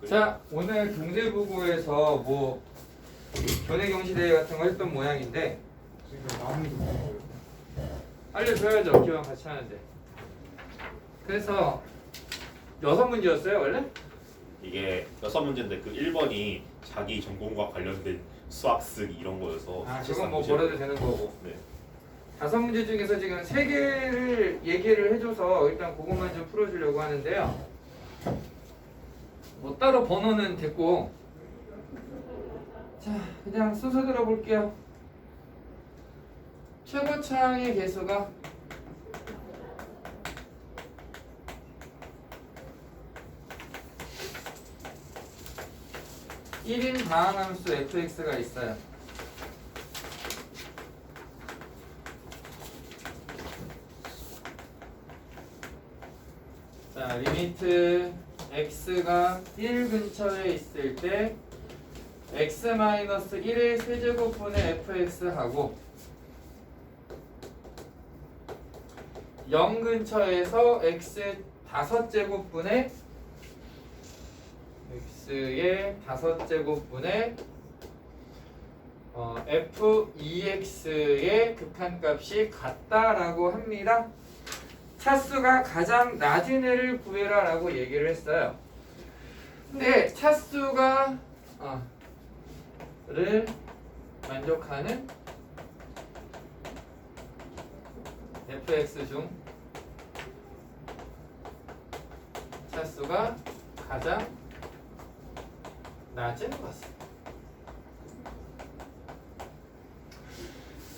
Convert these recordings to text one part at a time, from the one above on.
자, 오늘 경제부고에서 뭐 교내경시대회 같은 거 했던 모양인데 알려줘야죠. 기왕 같이 하는데. 그래서 6문제였어요 원래? 이게 6문제인데 그 1번이 자기 전공과 관련된 수학 쓰기 이런 거여서 그건 뭐 버려도 되는 거고. 네. 5문제 중에서 지금 3개를 얘기를 해줘서 일단 그것만 좀 풀어주려고 하는데요. 뭐 따로 번호는 됐고, 자 그냥 순서 들어볼게요. 최고차항의 개수가 1인 다항함수 fx가 있어요. 자, 리미트 x가 1 근처에 있을 때 x-1의 세제곱분의 fx하고 0 근처에서 x 5제곱분의 x의 5제곱분의 f2x의 극한값이 같다라고 합니다. 차수가 가장 낮은 애를 구해라 라고 얘기를 했어요. 근데 차수가 를 만족하는 fx 중 차수가 가장 낮은 것은,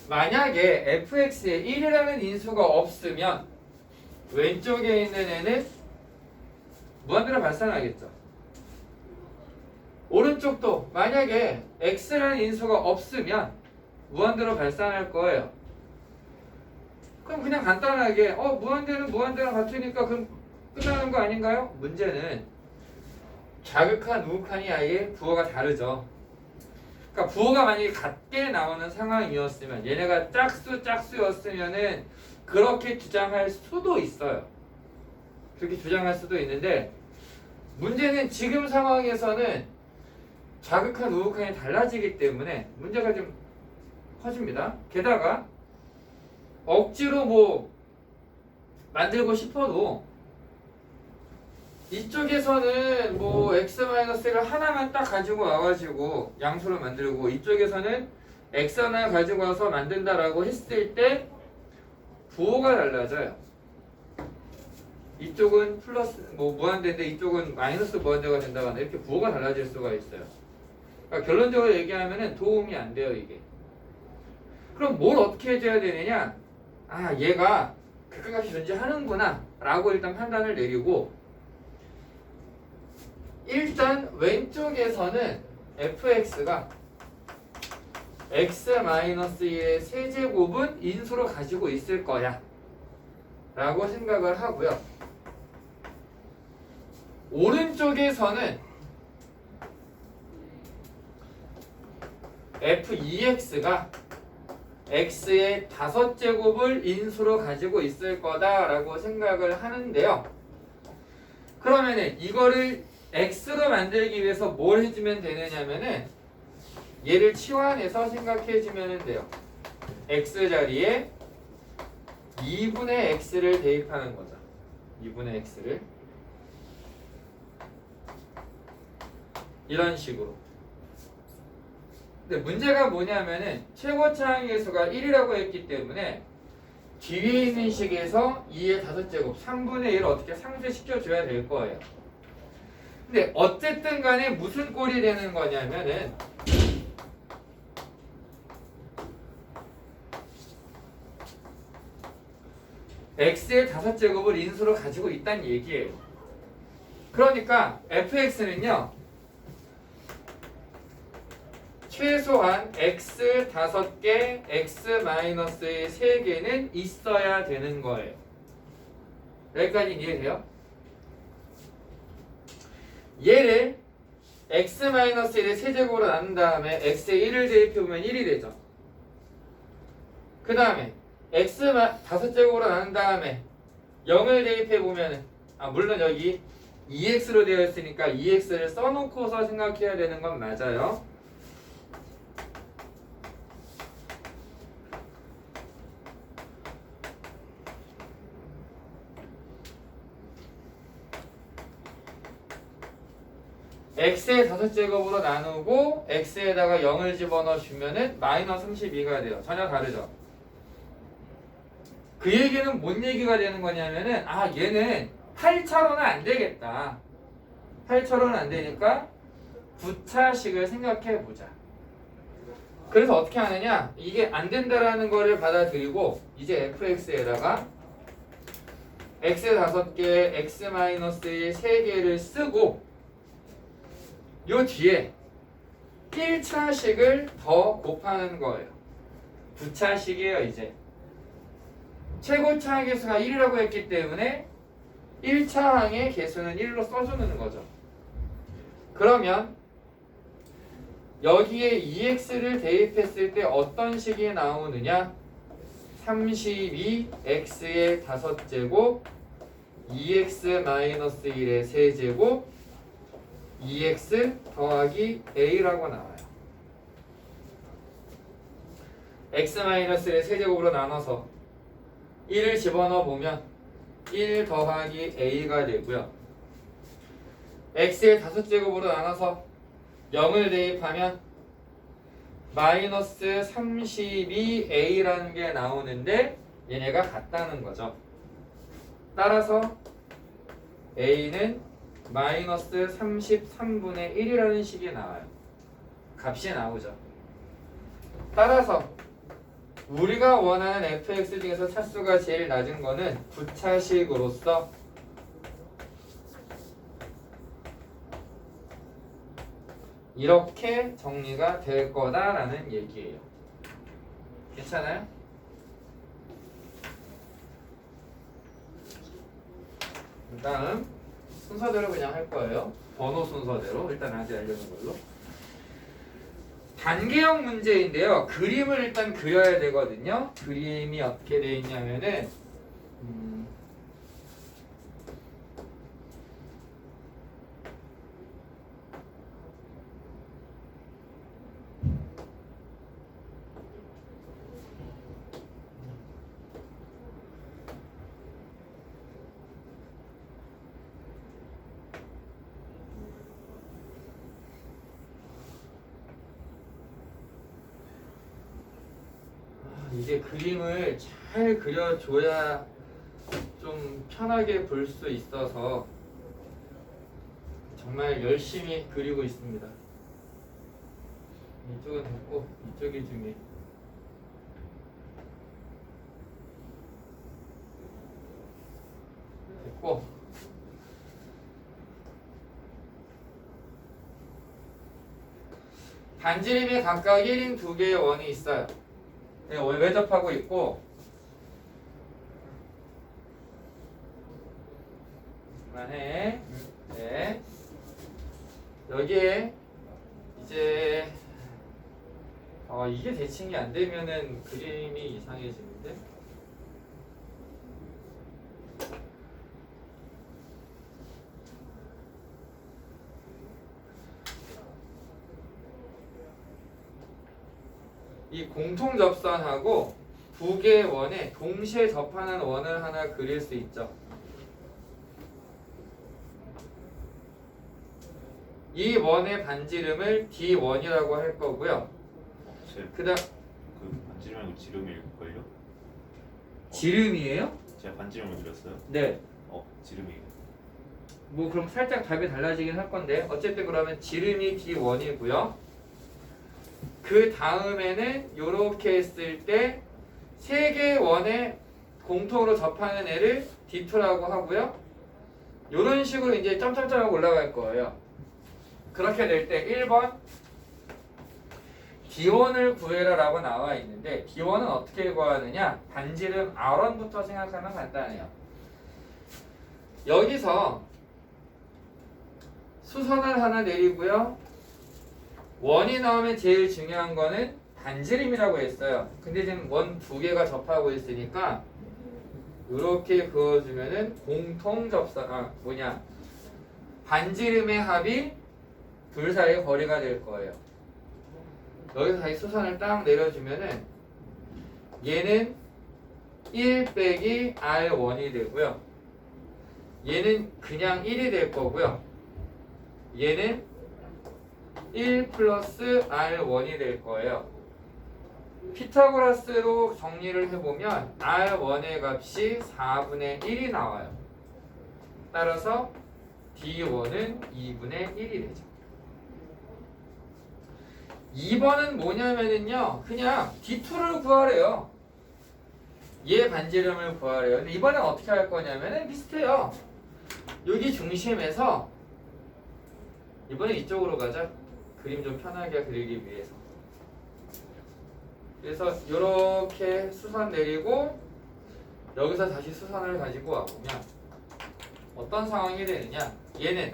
만약에 fx에 1이라는 인수가 없으면 왼쪽에 있는 애는 무한대로 발산하겠죠. 오른쪽도 만약에 x라는 인수가 없으면 무한대로 발산할 거예요. 그럼 그냥 간단하게 무한대는 무한대랑 같으니까 그럼 끝나는 거 아닌가요? 문제는 자극한 우극한이 아예 부호가 다르죠. 그러니까 부호가 만약에 같게 나오는 상황이었으면, 얘네가 짝수였으면은 그렇게 주장할 수도 있어요. 그렇게 주장할 수도 있는데, 문제는 지금 상황에서는 자극한 우극한이 달라지기 때문에 문제가 좀 커집니다. 게다가 억지로 뭐 만들고 싶어도 이쪽에서는 뭐 x-를 하나만 딱 가지고 와가지고 양수로 만들고, 이쪽에서는 x 하나 가지고 와서 만든다라고 했을 때 부호가 달라져요. 이쪽은 플러스 뭐 무한대인데 이쪽은 마이너스 무한대가 된다거나 이렇게 부호가 달라질 수가 있어요. 그러니까 결론적으로 얘기하면은 도움이 안 돼요 이게. 그럼 뭘 어떻게 해줘야 되느냐? 얘가 극한값이 존재하는구나 라고 일단 판단을 내리고, 일단 왼쪽에서는 fx가 x-1의 세제곱은 인수로 가지고 있을 거야 라고 생각을 하고요. 오른쪽에서는 f2x가 x의 5제곱을 인수로 가지고 있을 거다라고 생각을 하는데요. 그러면은 이거를 x로 만들기 위해서 뭘 해주면 되느냐면은 얘를 치환해서 생각해주면 돼요. x 자리에 2분의 x를 대입하는 거죠. 2분의 x를 이런 식으로. 근데 문제가 뭐냐면은 최고차항 계수가 1이라고 했기 때문에 뒤에 있는 식에서 2의 5제곱 3분의 1을 어떻게 상쇄시켜줘야 될 거예요. 근데 어쨌든 간에 무슨 꼴이 되는 거냐면은 x의 5제곱을 인수로 가지고 있다는 얘기예요. 그러니까 fx는요 최소한 x 5개, x-의 3개는 있어야 되는 거예요. 여기까지 이해돼요? 얘를 x-1의 세제곱으로 나눈 다음에 x에 1을 대입해보면 1이 되죠. 그 다음에 x 5제곱으로 나눈 다음에 0을 대입해보면 물론 여기 EX로 되어 있으니까 EX를 써놓고서 생각해야 되는 건 맞아요. x의 5제곱으로 나누고 x에다가 0을 집어넣어 주면은 마이너스 32가 돼요. 전혀 다르죠. 그 얘기는 뭔 얘기가 되는 거냐면은 아 얘는 8차로는 안 되겠다. 8차로는 안 되니까 9차식을 생각해 보자. 그래서 어떻게 하느냐? 이게 안 된다라는 거를 받아들이고 이제 fx에다가 x의 5개, x-의 3개를 쓰고 요 뒤에 1차식을 더 곱하는 거예요. 9차식이에요 이제. 최고차항 개수가 1이라고 했기 때문에 1차항의 개수는 1로 써주는 거죠. 그러면 여기에 EX를 대입했을 때 어떤 식이 나오느냐? 32x의 5제곱 2x-1의 3제곱 2x 더하기 a라고 나와요. x-의 세제곱으로 나눠서 1을 집어넣어 보면 1 더하기 a가 되고요. x의 5제곱으로 나눠서 0을 대입하면 마이너스 32a라는 게 나오는데 얘네가 같다는 거죠. 따라서 a는 마이너스 33분의 1이라는 식이 나와요. 값이 나오죠. 따라서 우리가 원하는 fx 중에서 차수가 제일 낮은 거는 9차식으로서 이렇게 정리가 될 거다라는 얘기예요. 괜찮아요? 그 다음 순서대로 그냥 할 거예요. 번호 순서대로 일단 아직 알려는 걸로. 단계형 문제인데요. 그림을 일단 그려야 되거든요. 그림이 어떻게 되어 있냐면은 이게 그림을 잘 그려줘야 좀 편하게 볼 수 있어서 정말 열심히 그리고 있습니다. 이쪽은 됐고 이쪽이 중에 됐고 반지름이 각각 1인 2개의 원이 있어요. 네, 외접하고 있고 그만해. 네. 여기에 이제 이게 대칭이 안 되면은 그림이 이상해지는데. 이 공통 접선하고 두 개의 원에 동시에 접하는 원을 하나 그릴 수 있죠. 이 원의 반지름을 D1이라고 할 거고요. 그다음 그 반지름 말고 지름일걸요? 지름이에요? 제가 반지름을 드렸어요? 네. 지름이에요. 뭐 그럼 살짝 답이 달라지긴 할 건데 어쨌든 그러면 지름이 D1이고요. 그 다음에는 요렇게 했을 때 세 개의 원에 공통으로 접하는 애를 D2라고 하고요. 요런 식으로 이제 점점점하고 올라갈 거예요. 그렇게 될 때 1번 D1을 구해라 라고 나와 있는데 D1은 어떻게 구하느냐? 반지름 R1부터 생각하면 간단해요. 여기서 수선을 하나 내리고요. 원이 나오면 제일 중요한 거는 반지름이라고 했어요. 근데 지금 원 2개가 접하고 있으니까 이렇게 그어주면은 공통 접선 반지름의 합이 둘 사이의 거리가 될 거예요. 여기서 다시 수선을 딱 내려주면은 얘는 1 빼기 R1이 되고요. 얘는 그냥 1이 될 거고요. 얘는 1 플러스 R1이 될 거예요. 피타고라스로 정리를 해보면 R1의 값이 4분의 1이 나와요. 따라서 D1은 2분의 1이 되죠. 2번은 뭐냐면은요, 그냥 D2를 구하래요. 얘 반지름을 구하래요. 근데 이번엔 어떻게 할 거냐면은 비슷해요. 여기 중심에서 이번엔 이쪽으로 가자. 그림 좀 편하게 그리기 위해서. 그래서 이렇게 수선 내리고 여기서 다시 수선을 가지고 와보면 어떤 상황이 되느냐. 얘는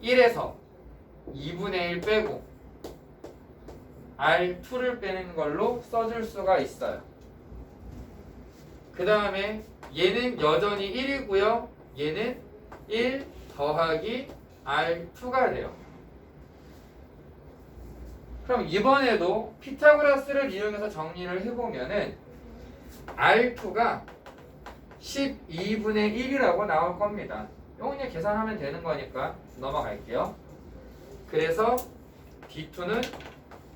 1에서 2분의 1 빼고 R2를 빼는 걸로 써줄 수가 있어요. 그 다음에 얘는 여전히 1이고요. 얘는 1 더하기 R2가 돼요. 그럼 이번에도 피타고라스를 이용해서 정리를 해보면은 R2가 12분의 1이라고 나올 겁니다. 이거 그냥 계산하면 되는 거니까 넘어갈게요. 그래서 D2는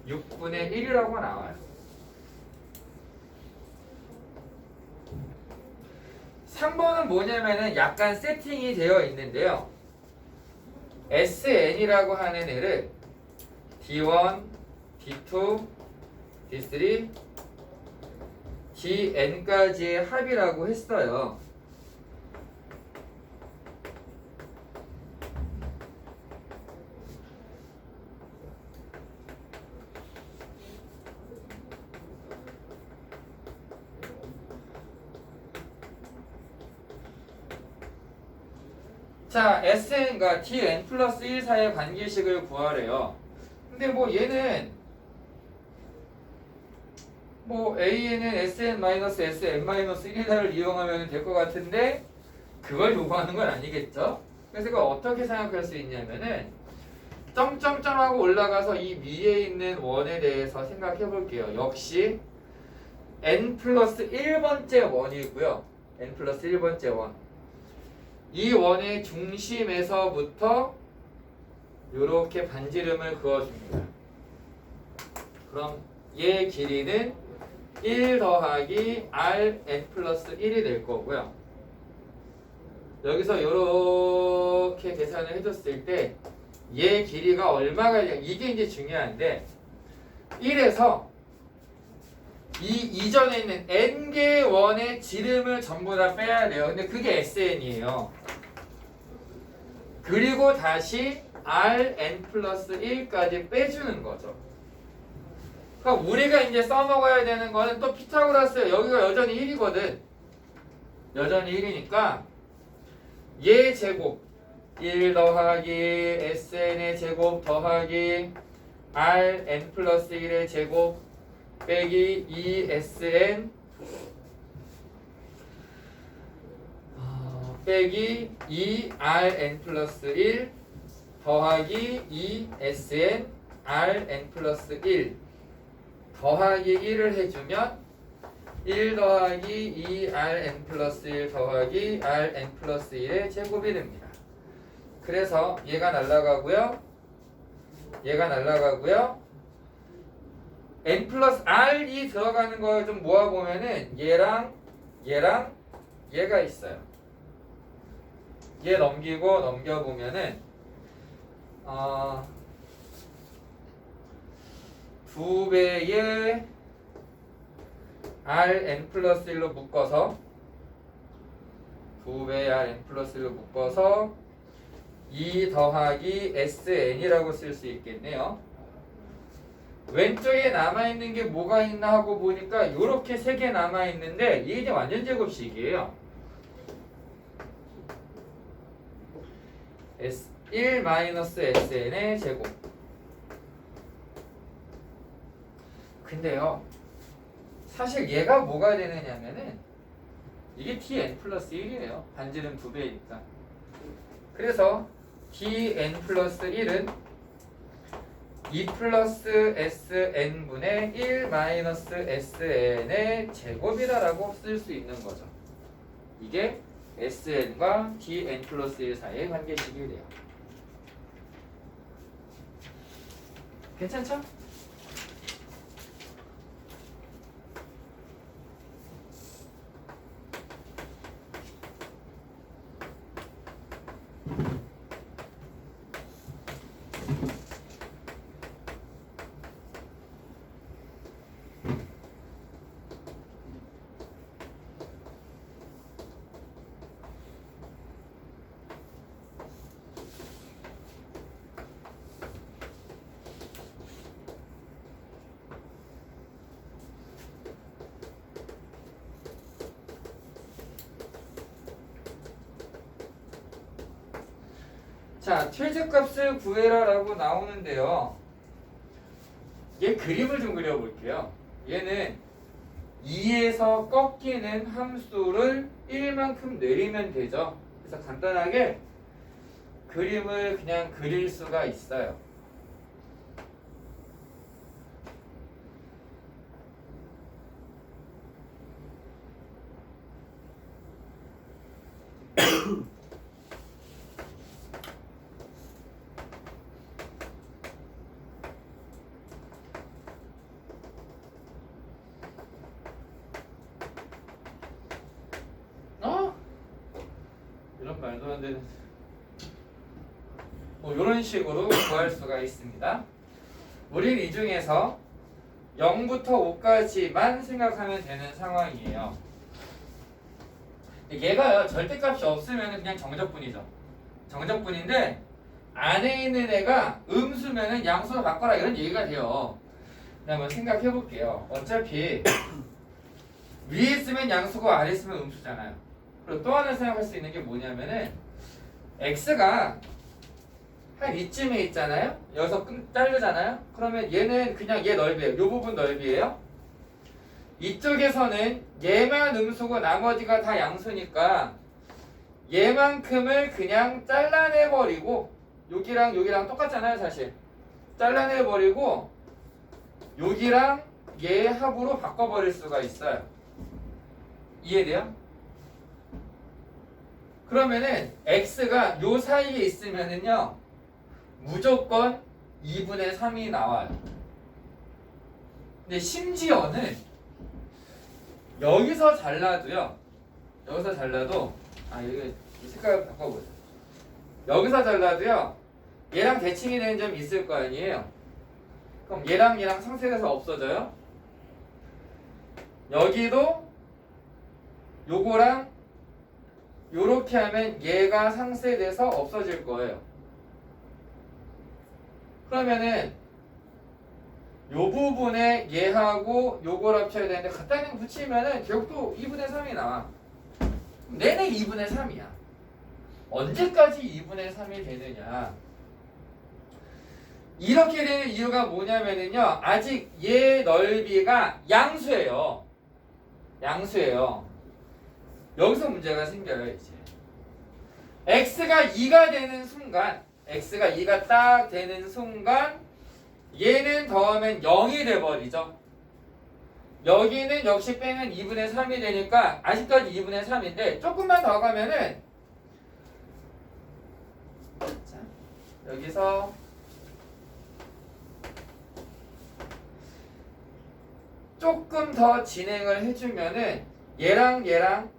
6분의 1이라고 나와요. 3번은 뭐냐면은 약간 세팅이 되어 있는데요. SN이라고 하는 애를 D1, D2, D3, DN까지의 합이라고 했어요. 자, SN과 DN 플러스 1 사이의 관계식을 구하래요. 근데 뭐 얘는 뭐 AN은 SN-SN-1을 이용하면 될 것 같은데 그걸 요구하는 건 아니겠죠? 그래서 이걸 어떻게 생각할 수 있냐면은 점점점하고 올라가서 이 위에 있는 원에 대해서 생각해 볼게요. 역시 n 플러스 1번째 원이고요. n 플러스 1번째 원. 이 원의 중심에서부터 이렇게 반지름을 그어줍니다. 그럼 얘 길이는 1 더하기 Rn 플러스 1이 될 거고요. 여기서 이렇게 계산을 해줬을 때 얘 길이가 얼마가 되냐, 이게 이제 중요한데 1에서 이 이전에 있는 n개의 원의 지름을 전부 다 빼야 돼요. 근데 그게 SN이에요. 그리고 다시 Rn 플러스 1까지 빼주는 거죠. 그럼 우리가 이제 써먹어야 되는 거는 또 피타고라스, 여기가 여전히 1이거든. 여전히 1이니까 얘 제곱 1 더하기 SN의 제곱 더하기 Rn 플러스 1의 제곱 빼기 2SN 빼기 2Rn 플러스 1 더하기 2SN Rn 플러스 1 더하기 1을 해주면 1 더하기 2Rn 플러스 1 더하기 Rn 플러스 1의 제곱이 됩니다. 그래서 얘가 날아가고요. 얘가 날아가고요. n 플러스 r이 들어가는 걸 좀 모아보면은 얘랑 얘가 있어요. 얘 넘기고 넘겨보면은 2배의 Rn 플러스 1로 묶어서 2배의 Rn 플러스 1로 묶어서 2 더하기 SN이라고 쓸 수 있겠네요. 왼쪽에 남아있는 게 뭐가 있나 하고 보니까 이렇게 3개 남아있는데 이게 이제 완전 제곱식이에요. 1-SN의 제곱. 근데요, 사실 얘가 뭐가 되느냐면은 이게 tn 플러스 1이에요. 반지름 2배니까. 그래서 dn 플러스 1은 2 플러스 sn분의 1 마이너스 sn의 제곱이다라고 쓸 수 있는 거죠. 이게 sn과 dn 플러스 1 사이의 관계식이 돼요. 괜찮죠? 자, 최저값을 구해라라고 나오는데요. 얘 그림을 좀 그려볼게요. 얘는 2에서 꺾이는 함수를 1만큼 내리면 되죠. 그래서 간단하게 그림을 그냥 그릴 수가 있어요. 이런 말도 안 되는 뭐 이런 식으로 구할 수가 있습니다. 우린 이 중에서 0부터 5까지만 생각하면 되는 상황이에요. 얘가요, 절대값이 없으면 그냥 정적분이죠. 정적분인데 안에 있는 애가 음수면은 양수로 바꿔라 이런 얘기가 돼요. 한번 생각해 볼게요. 어차피 위에 있으면 양수고 아래 있으면 음수잖아요. 그리고 또 하나 생각할 수 있는 게 뭐냐면은 x가 한 이쯤에 있잖아요. 여기서 자르잖아요. 그러면 얘는 그냥 얘 넓이에요. 이 부분 넓이에요. 이쪽에서는 얘만 음수고 나머지가 다 양수니까 얘만큼을 그냥 잘라내버리고 여기랑 여기랑 똑같잖아요. 사실 잘라내버리고 여기랑 얘 합으로 바꿔버릴 수가 있어요. 이해돼요? 그러면은 x가 요 사이에 있으면은요 무조건 2분의 3이 나와요. 근데 심지어는 여기서 잘라도요. 여기서 잘라도 여기 색깔 바꿔보세요. 여기서 잘라도요. 얘랑 대칭이 되는 점이 있을 거 아니에요. 그럼 얘랑 얘랑 상쇄돼서 없어져요. 여기도 요거랑 요렇게 하면 얘가 상쇄돼서 없어질 거예요. 그러면은 요 부분에 얘하고 요걸 합쳐야 되는데 갖다 있는 거 붙이면은 결국 또 2분의 3이 나와. 내내 2분의 3이야. 언제까지 2분의 3이 되느냐. 이렇게 되는 이유가 뭐냐면은요. 아직 얘 넓이가 양수예요. 양수예요. 여기서 문제가 생겨요. 이제 x가 2가 되는 순간 x가 2가 딱 되는 순간 얘는 더하면 0이 돼버리죠. 여기는 역시 빼면 2분의 3이 되니까 아직까지 2분의 3인데 조금만 더 가면은 자, 여기서 조금 더 진행을 해주면은 얘랑 얘랑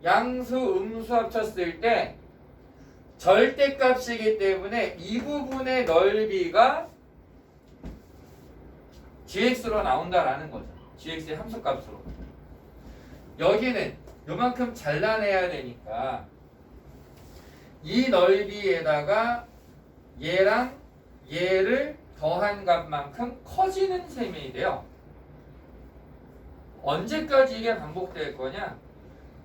양수 음수 합쳤을 때 절대값이기 때문에 이 부분의 넓이가 gx로 나온다라는 거죠. gx의 함수값으로. 여기는 요만큼 잘라내야 되니까 이 넓이에다가 얘랑 얘를 더한 값만큼 커지는 셈이 돼요. 언제까지 이게 반복될 거냐?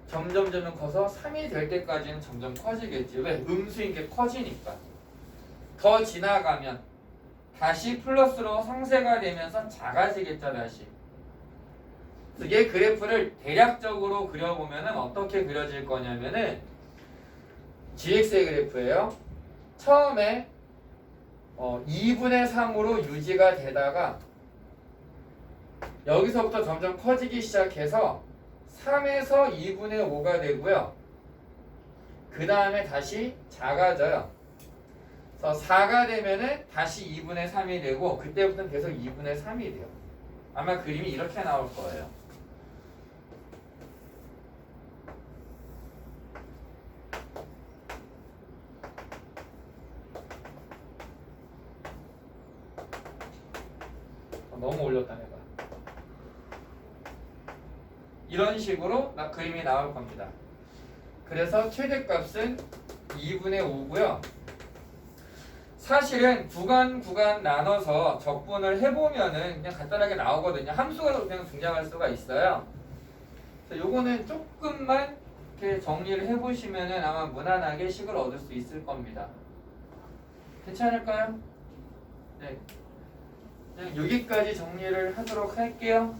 점점 커서 3이 될 때까지는 점점 커지겠지. 왜? 음수인 게 커지니까. 더 지나가면 다시 플러스로 상쇄가 되면서 작아지겠죠. 다시. 그래서 얘 그래프를 대략적으로 그려보면은 어떻게 그려질 거냐면은 gx의 그래프예요. 처음에 2분의 3으로 유지가 되다가 여기서부터 점점 커지기 시작해서 3에서 2분의 5가 되고요. 그 다음에 다시 작아져요. 그래서 4가 되면은 다시 2분의 3이 되고 그때부터는 계속 2분의 3이 돼요. 아마 그림이 이렇게 나올 거예요. 너무 올렸다 내가. 이런 식으로 그림이 나올 겁니다. 그래서 최대값은 2분의 5고요. 사실은 구간 나눠서 적분을 해보면은 그냥 간단하게 나오거든요. 함수가 그냥 등장할 수가 있어요. 그래서 요거는 조금만 이렇게 정리를 해보시면은 아마 무난하게 식을 얻을 수 있을 겁니다. 괜찮을까요? 네. 그냥 여기까지 정리를 하도록 할게요.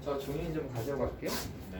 저 종이 좀 가져갈게요. 네.